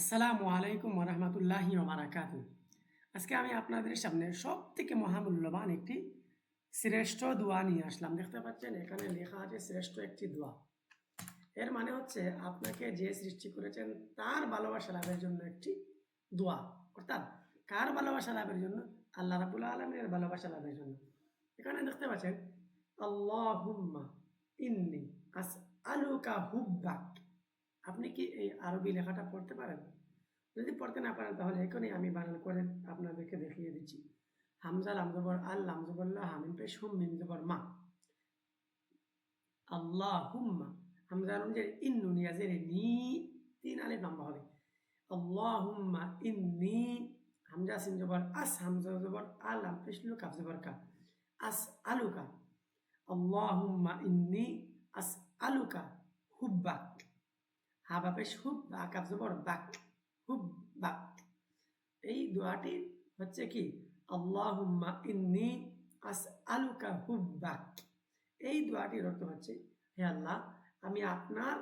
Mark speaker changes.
Speaker 1: আসসালামু আলাইকুম ওরহমতুল্লাহি ওবারাকাতু। আজকে আমি আপনাদের সামনে সব থেকে মহামূল্যবান একটি শ্রেষ্ঠ দোয়া নিয়ে আসলাম। দেখতে পাচ্ছেন এখানে লেখা আছে শ্রেষ্ঠ একটি দোয়া। এর মানে হচ্ছে আপনাকে যে সৃষ্টি করেছেন তার ভালোবাসা লাভের জন্য একটি দোয়া। অর্থাৎ কার ভালোবাসা লাভের জন্য? আল্লাহ রাব্বুল আলামিনের ভালোবাসা লাভের জন্য। এখানে দেখতে পাচ্ছেন আল্লাহুম্মা ইন্নি আসআলুকা হুব্বাক। আপনি কি এই আরবি লেখাটা পড়তে পারেন? যদি পড়তে না পারেন তাহলে এখনই আমি বানান করে আপনাদেরকে দেখিয়ে দিচ্ছি। হামজা লাম জবর আল, লাম জবর লা, হামিম পেশ হুম, মিম জবর মা। আল্লাহুম্মা, হামজা অনুযায়ী ইন নুন ইয়াজের নি, তিন আলিফ লম্বা হবে। আল্লাহুম্মা ইন্নি, হামজা সিন জবর আস, হামজা জবর আল, লাম পেশ লু, কাফ জবর কা, আস আলুকা। আল্লাহুম্মা ইন্নি আস আলুকা হুব্বাক, হাবা পেশ হুব, বা কাফ জবর বাক, হুব বাক। এই দোয়াটি হচ্ছে কি আল্লাহুম্মা ইন্নি আসআলুকা হুব্বাক। এই দোয়াটির অর্থ হচ্ছে, হে আল্লাহ, আমি আপনার